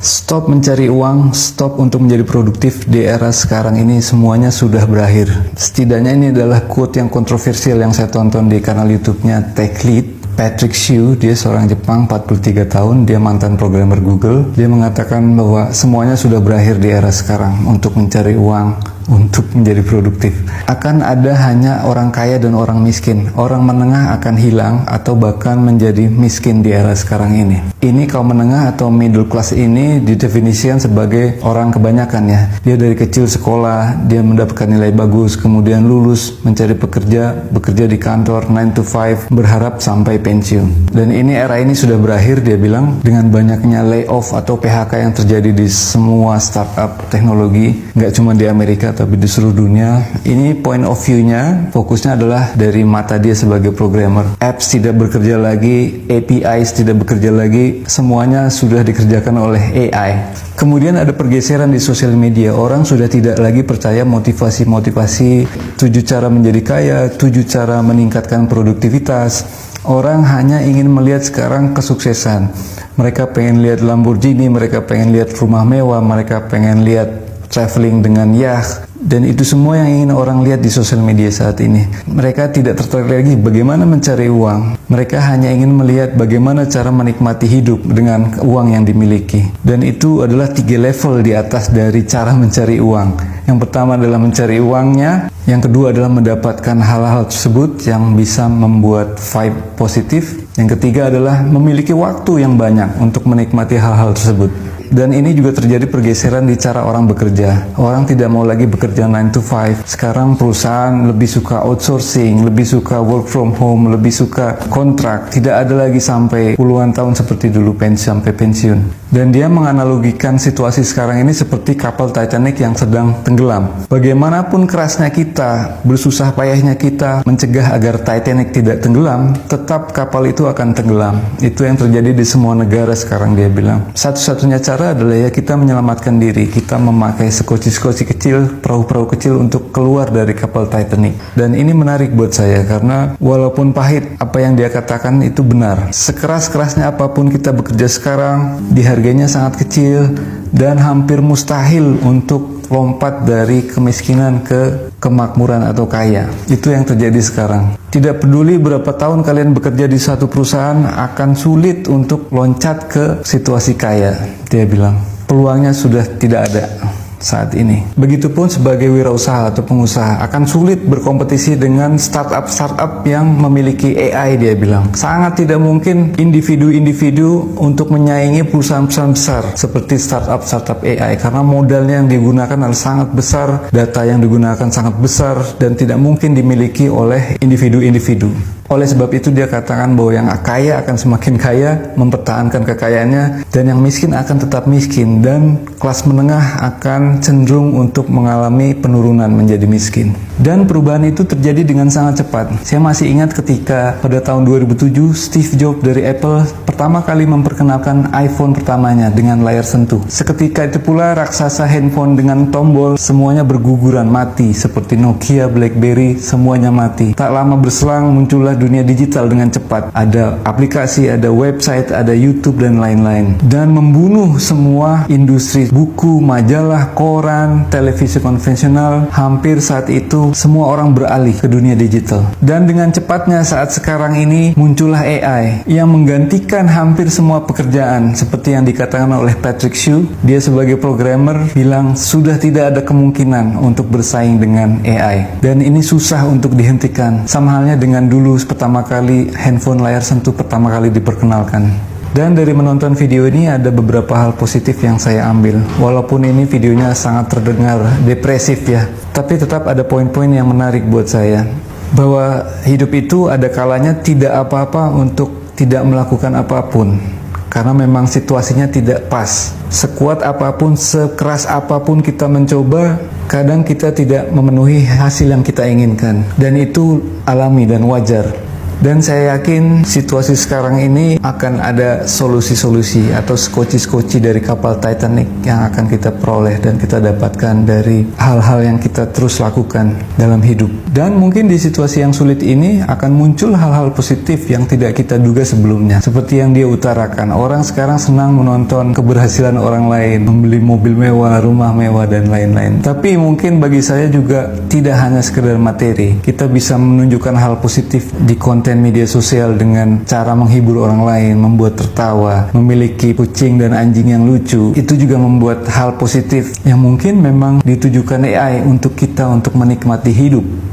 Stop mencari uang, stop untuk menjadi produktif di era sekarang ini, semuanya sudah berakhir. Setidaknya ini adalah quote yang kontroversial yang saya tonton di kanal YouTube-nya TechLead. Patrick Hsu, dia seorang Jepang, 43 tahun, dia mantan programmer Google. Dia mengatakan bahwa semuanya sudah berakhir di era sekarang untuk mencari uang, untuk menjadi produktif. Akan ada hanya orang kaya dan orang miskin. Orang menengah akan hilang atau bahkan menjadi miskin di era sekarang ini. Ini kaum menengah atau middle class ini didefinisikan sebagai orang kebanyakan ya. Dia dari kecil sekolah, dia mendapatkan nilai bagus, kemudian lulus, mencari bekerja di kantor 9 to 5, berharap sampai pensiun. Dan ini era ini sudah berakhir, dia bilang, dengan banyaknya layoff atau PHK yang terjadi di semua startup teknologi, nggak cuma di Amerika tapi di seluruh dunia. Ini point of view-nya, fokusnya adalah dari mata dia sebagai programmer. Apps tidak bekerja lagi, APIs tidak bekerja lagi, semuanya sudah dikerjakan oleh AI. Kemudian ada pergeseran di sosial media. Orang sudah tidak lagi percaya motivasi-motivasi 7 cara menjadi kaya, 7 cara meningkatkan produktivitas. Orang hanya ingin melihat sekarang kesuksesan. Mereka pengen lihat Lamborghini, mereka pengen lihat rumah mewah, mereka pengen lihat traveling dengan yacht. Dan itu semua yang ingin orang lihat di sosial media saat ini. Mereka tidak tertarik lagi bagaimana mencari uang. Mereka hanya ingin melihat bagaimana cara menikmati hidup dengan uang yang dimiliki. Dan itu adalah 3 level di atas dari cara mencari uang. Yang pertama adalah mencari uangnya. Yang kedua adalah mendapatkan hal-hal tersebut yang bisa membuat vibe positif. Yang ketiga adalah memiliki waktu yang banyak untuk menikmati hal-hal tersebut. Dan ini juga terjadi pergeseran di cara orang bekerja. Orang tidak mau lagi bekerja 9 to 5. Sekarang perusahaan lebih suka outsourcing, lebih suka work from home, lebih suka kontrak. Tidak ada lagi sampai puluhan tahun seperti dulu sampai pensiun. Dan dia menganalogikan situasi sekarang ini seperti kapal Titanic yang sedang tenggelam. Bagaimanapun kerasnya kita, bersusah payahnya kita mencegah agar Titanic tidak tenggelam, tetap kapal itu akan tenggelam. Itu yang terjadi di semua negara sekarang, dia bilang. Satu-satunya cara adalah ya kita menyelamatkan diri. Kita memakai sekoci-sekoci kecil, perahu-perahu kecil untuk keluar dari kapal Titanic. Dan ini menarik buat saya karena walaupun pahit, apa yang dia katakan itu benar. Sekeras-kerasnya apapun kita bekerja sekarang, dihargainya sangat kecil dan hampir mustahil untuk lompat dari kemiskinan ke kemakmuran atau kaya. Itu yang terjadi sekarang. Tidak peduli berapa tahun kalian bekerja di satu perusahaan, akan sulit untuk loncat ke situasi kaya, dia bilang. Peluangnya sudah tidak ada saat ini. Begitupun sebagai wirausaha atau pengusaha, akan sulit berkompetisi dengan startup yang memiliki AI, dia bilang. Sangat tidak mungkin individu-individu untuk menyaingi perusahaan-perusahaan besar seperti startup AI, karena modalnya yang digunakan adalah sangat besar, data yang digunakan sangat besar, dan tidak mungkin dimiliki oleh individu-individu. Oleh sebab itu dia katakan bahwa yang kaya akan semakin kaya, mempertahankan kekayaannya, dan yang miskin akan tetap miskin, dan kelas menengah akan cenderung untuk mengalami penurunan menjadi miskin. Dan perubahan itu terjadi dengan sangat cepat. Saya masih ingat ketika pada tahun 2007 Steve Jobs dari Apple pertama kali memperkenalkan iPhone pertamanya dengan layar sentuh. Seketika itu pula raksasa handphone dengan tombol semuanya berguguran mati, seperti Nokia, BlackBerry, semuanya mati. Tak lama berselang muncullah dunia digital dengan cepat. Ada aplikasi, ada website, ada YouTube dan lain-lain. Dan membunuh semua industri buku, majalah, koran, televisi konvensional. Hampir saat itu semua orang beralih ke dunia digital. Dan dengan cepatnya saat sekarang ini muncullah AI yang menggantikan hampir semua pekerjaan. Seperti yang dikatakan oleh Patrick Hsu, dia sebagai programmer bilang sudah tidak ada kemungkinan untuk bersaing dengan AI. Dan ini susah untuk dihentikan. Sama halnya dengan dulu pertama kali handphone layar sentuh pertama kali diperkenalkan. Dan dari menonton video ini ada beberapa hal positif yang saya ambil. Walaupun ini videonya sangat terdengar depresif ya, tapi tetap ada poin-poin yang menarik buat saya. Bahwa hidup itu ada kalanya tidak apa-apa untuk tidak melakukan apapun. Karena memang situasinya tidak pas. Sekuat apapun, sekeras apapun kita mencoba, kadang kita tidak memenuhi hasil yang kita inginkan. Dan itu alami dan wajar. Dan saya yakin situasi sekarang ini akan ada solusi-solusi atau skoci-skoci dari kapal Titanic yang akan kita peroleh dan kita dapatkan dari hal-hal yang kita terus lakukan dalam hidup. Dan mungkin di situasi yang sulit ini akan muncul hal-hal positif yang tidak kita duga sebelumnya. Seperti yang dia utarakan, orang sekarang senang menonton keberhasilan orang lain, membeli mobil mewah, rumah mewah, dan lain-lain. Tapi mungkin bagi saya juga tidak hanya sekedar materi. Kita bisa menunjukkan hal positif di konten media sosial dengan cara menghibur orang lain, membuat tertawa, memiliki kucing dan anjing yang lucu. Itu juga membuat hal positif yang mungkin memang ditujukan AI untuk kita untuk menikmati hidup.